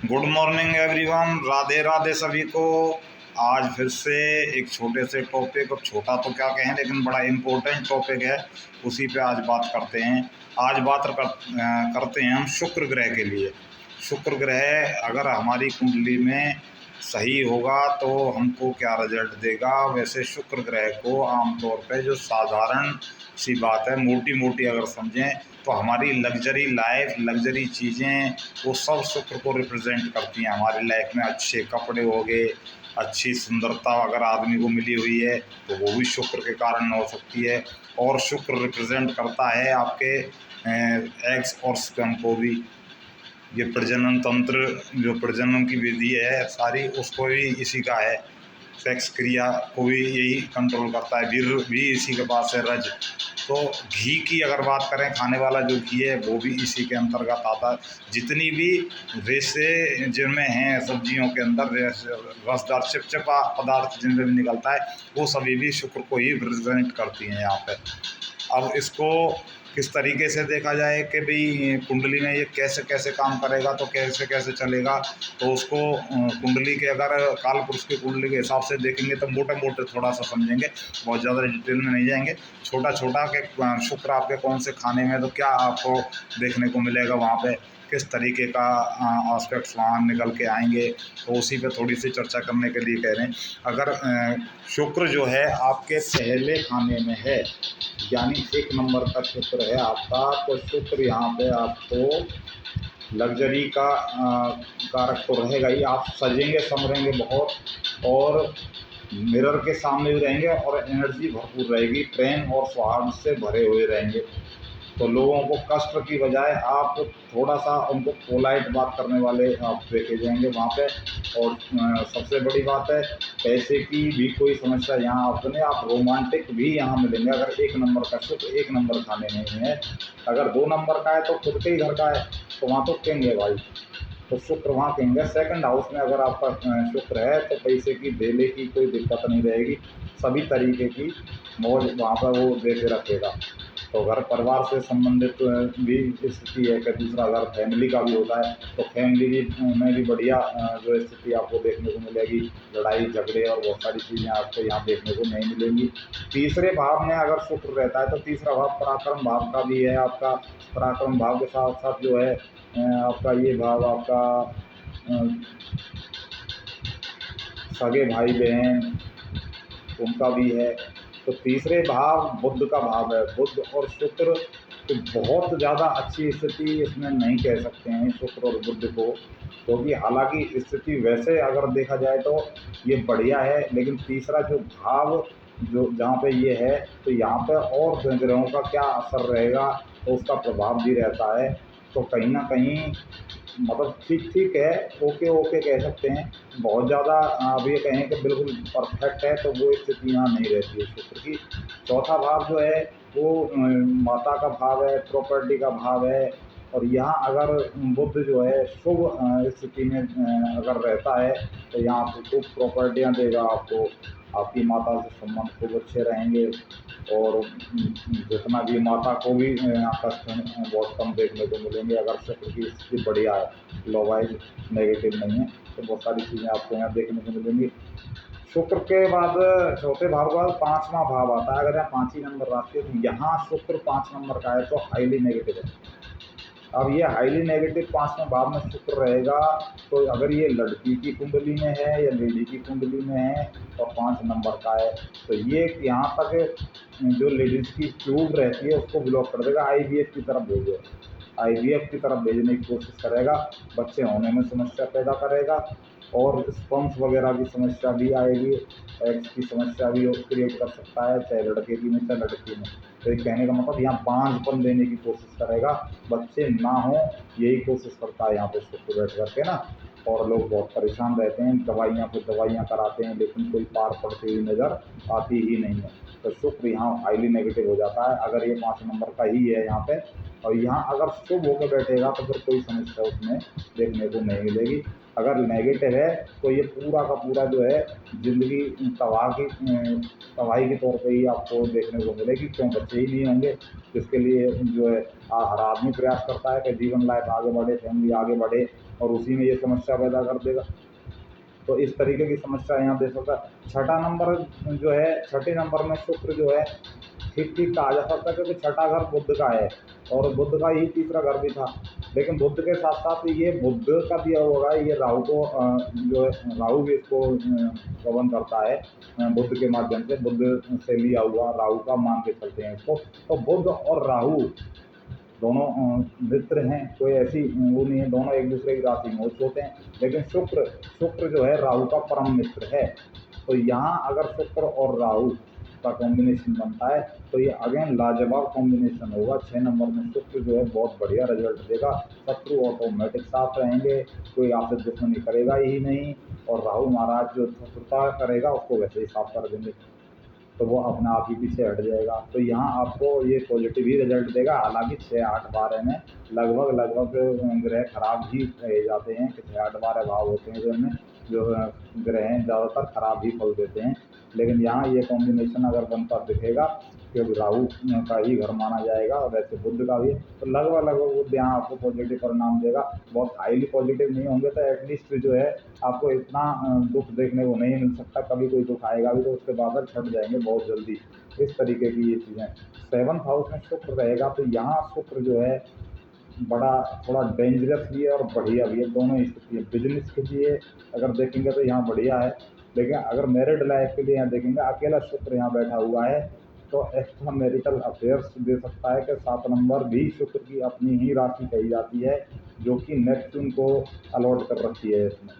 Good morning everyone, Radhe Radhe सभी को। आज फिर से एक छोटे से टॉपिक, और छोटा तो क्या कहें लेकिन बड़ा इम्पोर्टेंट टॉपिक है, उसी पे आज बात करते हैं। आज करते हैं हम शुक्र ग्रह के लिए। शुक्र ग्रह अगर हमारी कुंडली में सही होगा तो हमको क्या रिजल्ट देगा। वैसे शुक्र ग्रह को आमतौर पे जो साधारण सी बात है, मोटी मोटी अगर समझें तो हमारी लग्जरी लाइफ, लग्जरी चीज़ें, वो सब शुक्र को रिप्रेजेंट करती हैं हमारी लाइफ में। अच्छे कपड़े हो गए, अच्छी सुंदरता अगर आदमी को मिली हुई है तो वो भी शुक्र के कारण हो सकती है। और शुक्र रिप्रेजेंट करता है आपके एग्स और स्पर्म को भी। ये प्रजनन तंत्र, जो प्रजनन की विधि है सारी, उसको भी इसी का है। सेक्स क्रिया को भी यही कंट्रोल करता है। वीर्य भी इसी के पास है, रज। तो घी की अगर बात करें, खाने वाला जो घी है वो भी इसी के अंतर्गत आता है। जितनी भी रेसे जिनमें हैं सब्जियों के अंदर, रसदार चिपचिपा पदार्थ जिनमें भी निकलता है, वो सभी भी शुक्र को ही रिप्रेजेंट करती हैं यहाँ पे। अब इसको किस तरीके से देखा जाए कि भाई कुंडली में ये कैसे कैसे काम करेगा, तो कैसे कैसे चलेगा, तो उसको कुंडली के, अगर काल पुरुष की कुंडली के हिसाब से देखेंगे तो मोटे मोटे थोड़ा सा समझेंगे, बहुत ज़्यादा डिटेल में नहीं जाएंगे। छोटा छोटा कि शुक्र आपके कौन से खाने में, तो क्या आपको देखने को मिलेगा वहाँ पे, किस तरीके का एस्पेक्ट्स वहाँ निकल के आएंगे, तो उसी पे थोड़ी सी चर्चा करने के लिए कह रहे हैं। अगर शुक्र जो है आपके पहले खाने में है, यानी 1 नंबर का शुक्र है आपका, तो शुक्र यहाँ पे आपको लग्जरी का कारक तो रहेगा ही। आप सजेंगे संवरेंगे बहुत, और मिरर के सामने भी रहेंगे, और एनर्जी भरपूर रहेगी, प्रेम और सौहार्द से भरे हुए रहेंगे। तो लोगों को कष्ट की बजाय आप थोड़ा सा उनको पोलाइट बात करने वाले आप देखे जाएंगे वहाँ पे। और सबसे बड़ी बात है, पैसे की भी कोई समस्या यहाँ आपको नहीं। आप रोमांटिक भी यहाँ मिलेंगे अगर 1 नंबर का शुक्र 1 नंबर खाने में है। अगर 2 नंबर का है तो खुद के ही घर का है, तो वहाँ तो कहेंगे भाई, तो शुक्र वहाँ कहेंगे। सेकंड हाउस में अगर आपका शुक्र है तो पैसे की धेले की कोई दिक्कत नहीं रहेगी, सभी तरीके की मौज वहाँ पर वो दे के रखेगा। तो घर परिवार से संबंधित भी स्थिति है कि दूसरा घर फैमिली का भी होता है, तो फैमिली में भी बढ़िया जो स्थिति आपको देखने को मिलेगी। लड़ाई झगड़े और बहुत सारी चीज़ें आपको यहाँ देखने को नहीं मिलेंगी। तीसरे भाव में अगर शुक्र रहता है तो तीसरा भाव पराक्रम भाव का भी है आपका। पराक्रम भाव के साथ साथ जो है आपका ये भाव आपका सगे भाई बहन उनका भी है। तो तीसरे भाव बुध का भाव है। बुध और शुक्र तो बहुत ज़्यादा अच्छी स्थिति इसमें नहीं कह सकते हैं शुक्र और बुध को, क्योंकि हालांकि स्थिति वैसे अगर देखा जाए तो ये बढ़िया है, लेकिन तीसरा जो भाव जो जहाँ पे ये है, तो यहाँ पे और ग्रहों का क्या असर रहेगा, तो उसका प्रभाव भी रहता है। तो कहीं ना कहीं मतलब ठीक ठीक है, ओके ओके कह सकते हैं। बहुत ज़्यादा अब ये कहें कि बिल्कुल परफेक्ट है, तो वो स्थिति यहाँ नहीं रहती है शुक्र की। चौथा भाव जो है वो माता का भाव है, प्रॉपर्टी का भाव है। और यहाँ अगर बुध जो है शुभ स्थिति में अगर रहता है, तो यहाँ आपको खूब प्रॉपर्टियाँ देगा आपको। आपकी माता से संबंध खूब अच्छे रहेंगे, और जितना भी माता को भी कष्ट बहुत कम देखने को मिलेंगे अगर शुक्र की स्थिति बढ़िया है, लो वाइज नेगेटिव नहीं है, तो बहुत सारी चीज़ें आपको यहाँ देखने को मिलेंगी। शुक्र के बाद चौथे भाव के बाद 5वां भाव आता है। अगर यहाँ 5 नंबर राशि है, तो यहाँ शुक्र 5 नंबर का है तो हाईली नेगेटिव है। अब ये हाईली नेगेटिव 5वें भाव में शुक्र रहेगा, तो अगर ये लड़की की कुंडली में है या लेडी की कुंडली में है और 5 नंबर का है, तो ये यहाँ तक जो लेडीज की ट्यूब रहती है उसको ब्लॉक कर देगा, आईवीएफ की तरफ भेजेगा। आईवीएफ की तरफ भेजने की कोशिश करेगा, बच्चे होने में समस्या पैदा करेगा, और स्पर्म्स वगैरह की समस्या भी आएगी, एग्स की समस्या भी क्रिएट कर सकता है, चाहे लड़के की में चाहे लड़की में। तो ये कहने का मतलब यहाँ बांझपन देने की कोशिश करेगा, बच्चे ना हो, यही कोशिश करता है यहाँ पे शुक्र बैठ करके ना। और लोग बहुत परेशान रहते हैं, दवाइयाँ पे दवाइयाँ कराते हैं, लेकिन कोई पार पड़ती हुई नज़र आती ही नहीं है। तो शुक्र यहाँ हाईली नेगेटिव हो जाता है अगर ये 5 नंबर का ही है यहाँ पे। और यहाँ अगर शुभ होकर बैठेगा तो फिर कोई समस्या उसमें देखने को नहीं मिलेगी। अगर नेगेटिव है तो ये पूरा का पूरा जो है ज़िंदगी तबाही के तौर पे ही आपको देखने को मिलेगी। क्यों, बच्चे ही नहीं होंगे, जिसके लिए जो है हर आदमी प्रयास करता है कि जीवन लाइफ आगे बढ़े, फैमिली आगे बढ़े, और उसी में ये समस्या पैदा कर देगा। तो इस तरीके की समस्या यहाँ देख सकता है। छठा नंबर जो है, छठे नंबर में शुक्र जो है ठीक ठीक कहा जा सकता है, क्योंकि छठा घर बुध का है और बुध का ही तीसरा घर भी था। लेकिन बुध के साथ साथ ये बुध का दिया हुआ है, ये राहु को जो है राहु भी इसको गवर्न करता है। बुध के माध्यम से, बुध से लिया हुआ राहु का मान के चलते हैं इसको। तो बुध और राहु दोनों मित्र हैं, कोई ऐसी वो नहीं है, दोनों एक दूसरे की राशि में उच्च होते हैं। लेकिन शुक्र शुक्र जो है राहु का परम मित्र है। तो यहाँ अगर शुक्र और राहु का कॉम्बिनेशन बनता है तो ये अगेन लाजवाब कॉम्बिनेशन होगा। 6 नंबर में शुक्र जो है बहुत बढ़िया रिजल्ट देगा। शत्रु ऑटोमेटिक साफ रहेंगे, कोई आपसे दुश्मनी करेगा ही नहीं, और राहु महाराज जो शत्रुता करेगा उसको वैसे ही साफ कर देंगे, तो वो अपने आप ही पीछे हट जाएगा। तो यहाँ आपको ये पॉजिटिव ही रिजल्ट देगा। हालांकि 6, 8, 12 में लगभग ग्रह खराब ही रह जाते हैं, कि 6, 8, 12 भाव होते हैं जिनमें जो ग्रह हैं ज़्यादातर खराब ही फल देते हैं। लेकिन यहाँ ये कॉम्बिनेशन अगर बनता दिखेगा, क्योंकि राहु का ही घर माना जाएगा और वैसे बुध का भी, तो लगभग बुध यहाँ आपको पॉजिटिव परिणाम देगा। बहुत हाईली पॉजिटिव नहीं होंगे तो एटलीस्ट जो है आपको इतना दुख देखने को नहीं मिल सकता। कभी कोई दुख आएगा भी तो उसके बादल छट जाएंगे बहुत जल्दी। इस तरीके की ये चीज़ें। 7th हाउस में शुक्र रहेगा तो यहाँ शुक्र जो है बड़ा थोड़ा डेंजरस भी है और बढ़िया भी है, दोनों ही स्थिति है। बिजनेस के लिए अगर देखेंगे तो यहाँ बढ़िया है, लेकिन अगर मैरिड लाइफ के लिए यहाँ देखेंगे, अकेला शुक्र यहाँ बैठा हुआ है तो एक्स्ट्रा मैरिटल अफेयर्स दे सकता है। कि 7 नंबर भी शुक्र की अपनी ही राशि कही जाती है, जो कि नेपच्यून को अलॉट कर रखी है इसमें,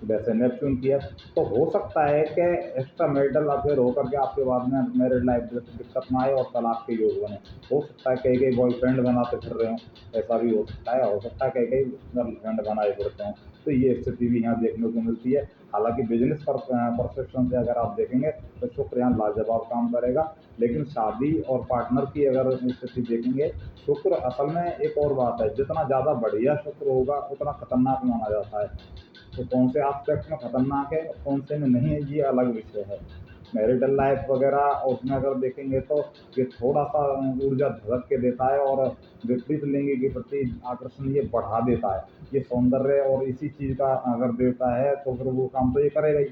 वैसे नेपच्यून की है। तो हो सकता है कि एक्स्ट्रा मैरिटल अफेयर होकर के आपके बाद में मैरिड लाइफ में दिक्कत ना आए और तलाक के योग बने। हो सकता है कई कई बॉयफ्रेंड बनाते फिर रहे हों, ऐसा भी हो सकता है। हो सकता है कई कई गर्लफ्रेंड बनाए फिरते हों, तो ये स्थिति भी यहाँ देखने को मिलती है। हालांकि बिजनेस परसेप्शन से अगर आप देखेंगे तो शुक्र यहाँ लाजवाब काम करेगा। लेकिन शादी और पार्टनर की अगर स्थिति देखेंगे, शुक्र असल में एक और बात है, जितना ज़्यादा बढ़िया शुक्र होगा उतना खतरनाक माना जाता है। तो कौन से एस्पेक्ट में खतरनाक है और कौन से में नहीं है, ये अलग विषय है। मैरिटल लाइफ वगैरह उसमें अगर देखेंगे तो ये थोड़ा सा ऊर्जा झलक के देता है और विपरीत लिंग के प्रति आकर्षण ये बढ़ा देता है। ये सौंदर्य और इसी चीज़ का अगर देता है तो फिर वो काम तो ये करेगा ही।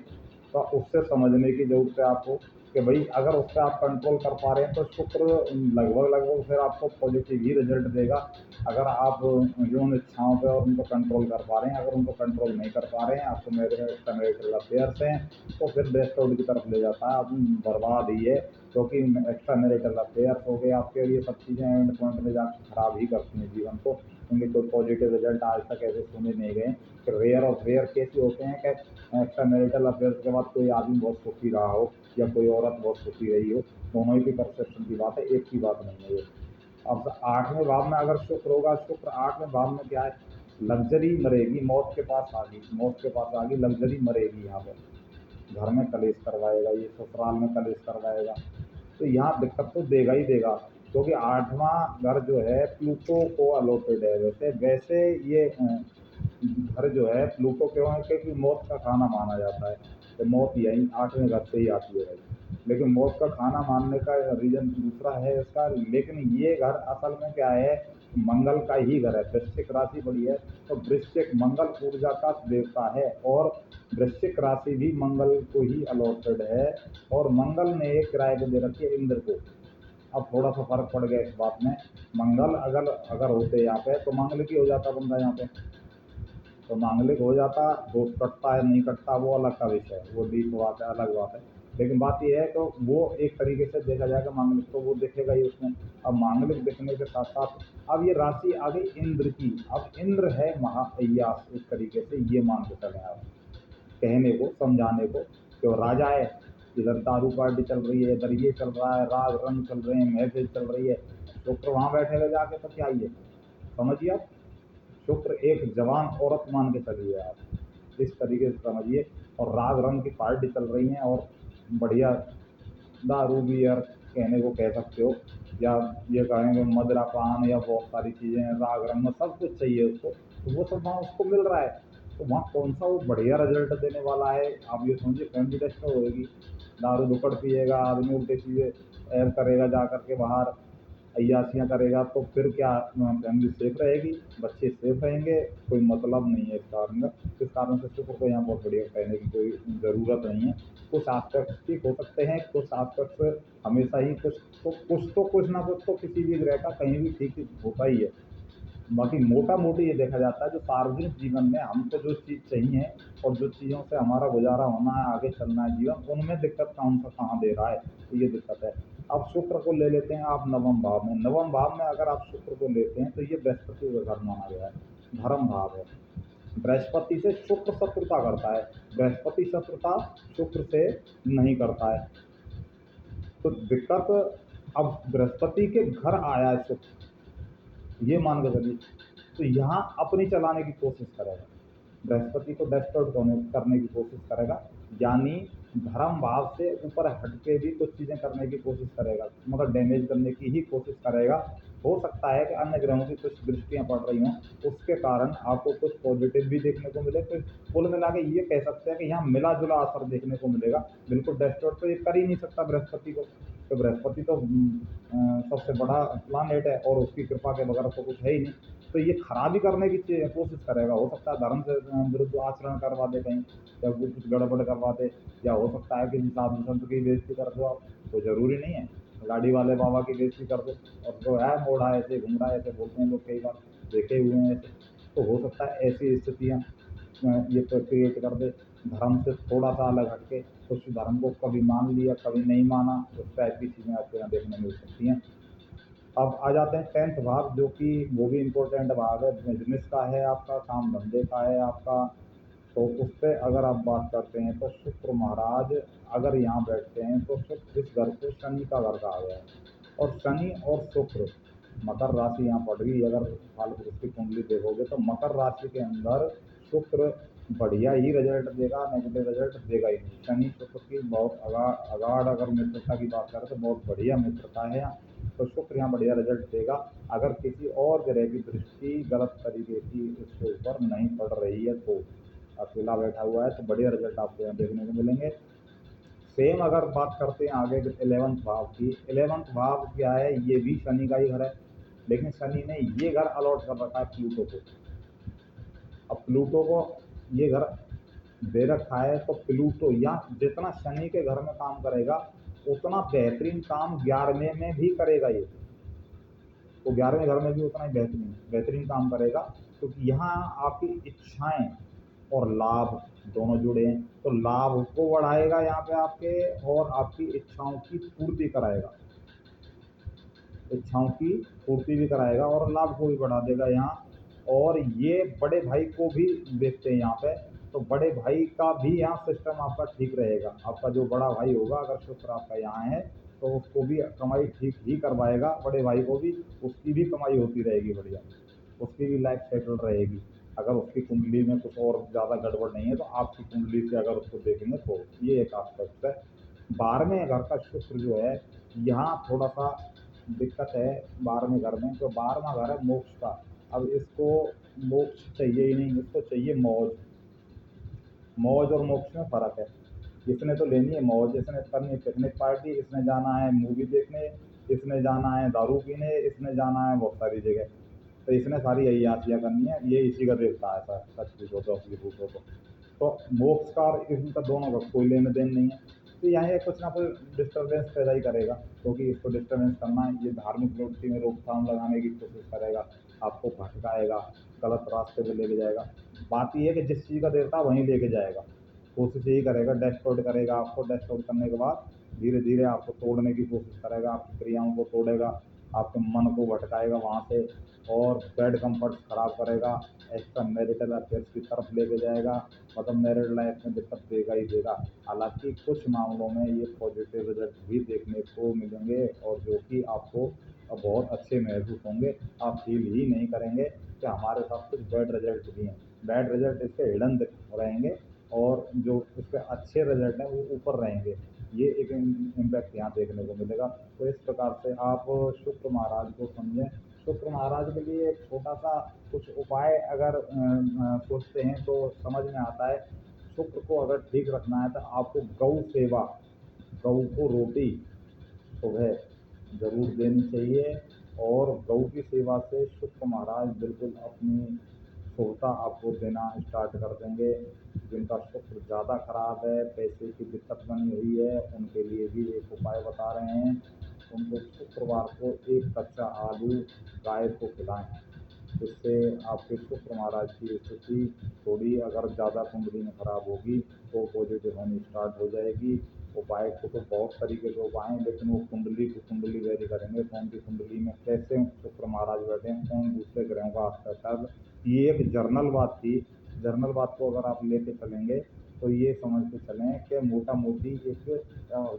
तो उससे समझने की ज़रूरत है आपको कि भाई अगर उस पर आप कंट्रोल कर पा रहे हैं तो शुक्र लगभग फिर आपको पॉजिटिव ही रिजल्ट देगा। अगर आप यौन इच्छाओं पे और उनको कंट्रोल कर पा रहे हैं, अगर उनको कंट्रोल नहीं कर पा रहे हैं, आपको मैरिटल अफेयर्स हैं, तो फिर बेस्ट आउट की तरफ ले जाता है। आप बर्बाद ही है, क्योंकि एक्स्ट्रा मैरिटल अफेयर्स हो गए आपके, ये सब चीज़ें एंड पॉइंट में जाकर खराब ही करती हैं जीवन को। उनके कोई पॉजिटिव रिजल्ट आज तक ऐसे सुने नहीं गए। कि रेयर और रेयर केस होते हैं कि एक्स्ट्रा मैरिटल अफेयर्स के बाद कोई आदमी बहुत सुखी रहा हो या कोई औरत बहुत सुखी रही हो। दोनों ही की परसेप्शन की बात है, एक की बात नहीं है ये। अब 8वें भाव में अगर शुक्र होगा, शुक्र 8वें भाव में क्या है, लग्जरी मरेगी, मौत के पास आ गई, मौत के पास आ गई, लग्जरी मरेगी। यहाँ पर घर में कलेश करवाएगा, ये ससुराल में कलेश करवाएगा, तो यहाँ दिक्कत तो देगा ही देगा। क्योंकि 8वां घर जो है प्लूटो को अलॉटेड है। वैसे वैसे ये घर जो है प्लूटो क्यों है, क्योंकि मौत का खाना माना जाता है। तो मौत यही 8वें घर से ही आती है भाई। लेकिन मौत का खाना मानने का रीज़न दूसरा है इसका। लेकिन ये घर असल में क्या है, मंगल का ही घर है। वृश्चिक राशि बड़ी है, तो वृश्चिक मंगल ऊर्जा का देवता है और वृश्चिक राशि भी मंगल को ही अलॉटेड है। और मंगल ने एक किराए को दे रखी है इंद्र को। अब थोड़ा सा फर्क पड़ गया इस बात में। मंगल अगर अगर होते यहाँ पे तो मांगलिक ही हो जाता बंदा यहाँ पे, तो मांगलिक हो जाता। दोष कटता है नहीं कटता वो अलग का विषय है, वो डीप बात है, अलग बात है। लेकिन बात ये है तो वो एक तरीके से देखा जाएगा मांगलिक तो वो दिखेगा ही उसमें। अब मांगलिक दिखने के साथ साथ अब ये राशि आ गई इंद्र की। अब इंद्र है महाअय्यास, एक तरीके से ये मान के चले आप कहने को समझाने को। क्यों राजा है, इधर दारू पार्टी चल रही है, इधर ये चल रहा है, राग रंग चल रहे हैं, महफिल चल रही है, शुक्र वहाँ बैठेगा जाके तो क्या ही है, समझिए आप। शुक्र एक जवान औरत मान के चलिए आप, इस तरीके से समझिए। और राग रंग की पार्टी चल रही है और बढ़िया दारू बियर कहने को कह सकते हो, या ये कहेंगे मदिरा पान, या बहुत सारी चीज़ें राग रंग में सब कुछ चाहिए उसको, तो वो सब वहाँ उसको मिल रहा है। तो वहाँ कौन सा वो बढ़िया रिजल्ट देने वाला है, आप ये समझिए फैमिली टेस्ट होगी। दारू दुपड़ पिएगा आदमी, उल्टी चीज़ें ऐर करेगा जा करके बाहर, अय्याशियाँ करेगा तो फिर क्या फैमिली सेफ रहेगी, बच्चे सेफ रहेंगे, कोई मतलब नहीं है इस कारण का। इस कारण से शुक्र को यहाँ बहुत बढ़िया कहने की कोई ज़रूरत नहीं है। कुछ एस्पेक्ट्स ठीक हो सकते हैं, कुछ एस्पेक्ट्स हमेशा ही कुछ ना कुछ तो किसी भी ग्रह का कहीं भी ठीक होता ही है। बाकी मोटा मोटी ये देखा जाता है जो सार्वजनिक जीवन में हमको जो चीज़ चाहिए और जो चीज़ों से हमारा गुजारा होना है, आगे चलना है जीवन, उनमें दिक्कत कौन सा कहाँ दे रहा है, तो ये दिक्कत है। अब शुक्र को ले लेते हैं आप नवम भाव में। नवम भाव में अगर आप शुक्र को लेते हैं तो ये बृहस्पति का घर माना गया है, धर्म भाव है। बृहस्पति से शुक्र शत्रुता करता है, बृहस्पति शत्रुता शुक्र से नहीं करता है। तो दिक्कत, अब बृहस्पति के घर आया है शुक्र, ये मान के चलिए, तो यहाँ अपनी चलाने की कोशिश करेगा, बृहस्पति को डिस्टर्ब करने की कोशिश करेगा, यानी धर्म भाव से ऊपर हट के भी कुछ चीज़ें करने की कोशिश करेगा, मतलब डैमेज करने की ही कोशिश करेगा। हो सकता है कि अन्य ग्रहों की कुछ दृष्टियाँ पड़ रही हों, उसके कारण आपको कुछ पॉजिटिव भी देखने को मिले। तो कुल मिला के ये कह सकते हैं कि यहाँ मिला जुला असर देखने को मिलेगा। बिल्कुल डिस्टर्ब तो ये कर ही नहीं सकता बृहस्पति को, तो बृहस्पति तो सबसे बड़ा प्लानेट है और उसकी कृपा के बगैर तो कुछ है ही नहीं। तो ये खराबी करने की कोशिश करेगा। हो सकता है धर्म से विरुद्ध आचरण करवा दे कहीं, या वो कुछ गड़बड़ करवा दे, या हो सकता है किसी साधु संत की बेइज्जती कर दो आप, तो ज़रूरी नहीं है गाड़ी वाले बाबा की बेइज्जती कर दो। और जो है मोड़ा ऐसे घूम रहा है, ऐसे बोलते हैं लोग, कई बार देखे हुए हैं ऐसे। तो हो सकता है ऐसी स्थितियाँ ये तो क्रिएट कर दे। धर्म से थोड़ा सा अलग हटके कुछ धर्म को कभी मान लिया कभी नहीं माना, उस टाइप की चीज़ें आपको यहाँ देखने मिल सकती हैं। अब आ जाते हैं 10th भाव, जो कि वो भी इम्पोर्टेंट भाव है, बिजनेस का है आपका, काम धंधे का है आपका। तो उस पर अगर आप बात करते हैं तो शुक्र महाराज अगर यहाँ बैठते हैं तो शुक्र इस घर को शनि का घर कहा गया है। और शनि और शुक्र, मकर राशि यहाँ पड़ गई, अगर काल पुरुष की कुंडली देखोगे तो मकर राशि के अंदर शुक्र बढ़िया ही रिजल्ट देगा, नेगेटिव रिजल्ट देगा ही नहीं। शनि शुक्र की बहुत अगाढ़ अगर मित्रता की बात करें तो बहुत बढ़िया मित्रता है यहाँ। तो शुक्र यहाँ बढ़िया रिजल्ट देगा। अगर किसी और ग्रह की दृष्टि गलत तरीके की इसके ऊपर नहीं पड़ रही है तो अकेला बैठा हुआ है तो बढ़िया रिजल्ट आपको यहाँ देखने को मिलेंगे। सेम अगर बात करते हैं आगे 11th भाव की, 11th भाव क्या है, ये भी शनि का ही घर है, लेकिन शनि ने ये घर अलॉट कर रखा है प्लूटो को। अब प्लूटो को ये घर दे रखा है तो प्लूटो यहाँ जितना शनि के घर में काम करेगा उतना बेहतरीन काम 11वें में भी करेगा ये, तो 11वें घर में भी उतना ही बेहतरीन काम करेगा, क्योंकि यहाँ आपकी इच्छाएं और लाभ दोनों जुड़े हैं। तो लाभ को बढ़ाएगा यहाँ पे आपके, और आपकी इच्छाओं की पूर्ति कराएगा, इच्छाओं की पूर्ति भी कराएगा और लाभ को भी बढ़ा देगा यहाँ। और ये बड़े भाई को भी देखते हैं यहाँ पे, तो बड़े भाई का भी यहाँ सिस्टम आपका ठीक रहेगा। आपका जो बड़ा भाई होगा अगर शुक्र आपका यहाँ है तो उसको भी कमाई ठीक ही करवाएगा, बड़े भाई को भी, उसकी भी कमाई होती रहेगी बढ़िया, उसकी भी लाइफ सेटल रहेगी। अगर उसकी कुंडली में कुछ और ज़्यादा गड़बड़ नहीं है तो आपकी कुंडली से अगर उसको देखेंगे तो ये एक आस्पेक्ट है। 12वें घर का शुक्र जो है यहाँ थोड़ा सा दिक्कत है। 12वें घर में जो 12वां घर है मोक्ष का, अब इसको मोक्ष चाहिए ही नहीं, इसको चाहिए मौज। मौज और मोक्ष में फ़र्क है। इसने तो लेनी है मौज, इसने करनी है पिकनिक पार्टी, इसने जाना है मूवी देखने, इसने जाना है दारू पीने, इसने जाना है बहुत सारी जगह, तो इसने सारी अय्याशियाँ करनी है। ये इसी का देवता है, ऐसा सच पूछो तो, असली पूछो तो मोक्ष का और इनका दोनों का कोई लेन देन नहीं है। तो यहाँ ये कुछ ना कुछ डिस्टर्बेंस पैदा ही करेगा, क्योंकि इसको डिस्टर्बेंस करना है, ये धार्मिक प्रवृत्ति में रोकथाम लगाने की कोशिश करेगा, आपको भटकाएगा, गलत रास्ते पे लेके जाएगा। बात ये है कि जिस चीज़ का देवता वहीं लेके जाएगा, कोशिश यही करेगा, डैशबोर्ड करेगा आपको, डैशबोर्ड करने के बाद धीरे धीरे आपको तोड़ने की कोशिश करेगा, आपकी क्रियाओं को तोड़ेगा, आपके मन को भटकाएगा वहाँ से, और बैड कंफर्ट्स खराब करेगा, एक्स्ट्रा मैरिटल अफेयर्स की तरफ लेके जाएगा, मतलब मैरिड लाइफ में दिक्कत देगा ही देगा। हालांकि कुछ मामलों में ये पॉजिटिव रिजल्ट भी देखने को मिलेंगे, और जो कि आपको बहुत अच्छे महसूस होंगे। आप फील ही नहीं करेंगे कि हमारे साथ कुछ बैड रिजल्ट भी हैं। बैड रिजल्ट इसके हिडन रहेंगे, और जो इसके अच्छे रिजल्ट हैं वो ऊपर रहेंगे। ये एक इम्पैक्ट यहाँ देखने को मिलेगा। तो इस प्रकार से आप शुक्र महाराज को समझें। शुक्र महाराज के लिए एक छोटा सा कुछ उपाय अगर सोचते हैं तो समझ में आता है। शुक्र को अगर ठीक रखना है तो आपको गौ सेवा, गऊ को रोटी सुबह ज़रूर देनी चाहिए, और गौ की सेवा से शुक्र महाराज बिल्कुल अपनी शुभता आपको देना स्टार्ट कर देंगे। जिनका शुक्र ज़्यादा खराब है, पैसे की दिक्कत बनी हुई है, उनके लिए भी एक उपाय बता रहे हैं। उनको शुक्रवार को एक कच्चा आलू गाय को खिलाएं। इससे आपके शुक्र महाराज की स्थिति थोड़ी अगर ज़्यादा कुंडली में खराब होगी तो पॉजिटिव होनी स्टार्ट हो जाएगी। उपाय को तो बहुत तरीके से उपाय हैं, लेकिन वो कुंडली टू कुंडली वेरी करेंगे, कौन की कुंडली में कैसे शुक्र महाराज बैठे हैं, कौन दूसरे ग्रहों का असर। ये एक जर्नल बात थी। जर्नल बात को अगर आप लेके चलेंगे तो ये समझ के चलें कि मोटा मोटी एक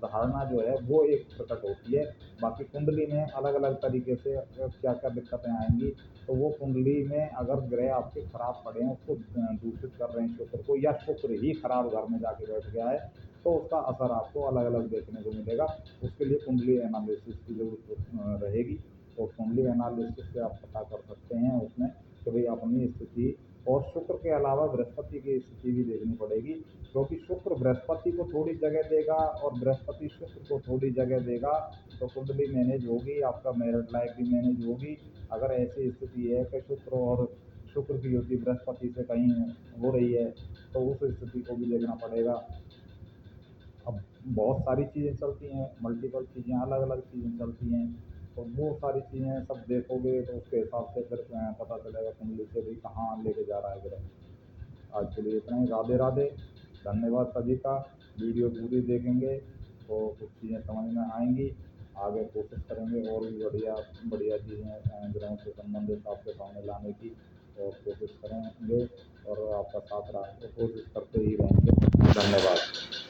धारणा जो है वो एक प्रकट होती है। बाकी कुंडली में अलग अलग तरीके से क्या क्या दिक्कतें आएंगी, तो वो कुंडली में अगर ग्रह आपके खराब पड़े हैं, उसको दूषित कर रहे हैं शुक्र को, या शुक्र ही खराब घर में जाके बैठ गया है, तो उसका असर आपको अलग अलग देखने को मिलेगा। उसके लिए कुंडली एनालिसिस की जरूरत रहेगी, और कुंडली एनालिसिस से आप पता कर सकते हैं उसमें कि भाई अपनी स्थिति, और शुक्र के अलावा बृहस्पति की स्थिति भी देखनी पड़ेगी, क्योंकि शुक्र बृहस्पति को थोड़ी जगह देगा और बृहस्पति शुक्र को थोड़ी जगह देगा, तो कुंडली मैनेज होगी, आपका मैरिड लाइफ भी मैनेज होगी। अगर ऐसी स्थिति है कि शुक्र की युति बृहस्पति से कहीं हो रही है, तो उस स्थिति को भी देखना पड़ेगा। अब बहुत सारी चीज़ें चलती हैं, मल्टीपल चीज़ें, अलग अलग चीज़ें चलती हैं, तो वो सारी चीज़ें सब देखोगे तो उसके हिसाब से फिर पता चलेगा कुंडली से भी कहाँ लेके जा रहा है ग्रह। आज के लिए इतना ही। राधे राधे, धन्यवाद सभी का। वीडियो पूरी देखेंगे तो कुछ चीज़ें समझ में आएंगी। आगे कोशिश करेंगे और भी बढ़िया बढ़िया चीज़ें ग्रहों से संबंधित आपके सामने लाने की, और कोशिश करेंगे और आपका साथ रहा तो कोशिश करते ही रहेंगे। धन्यवाद।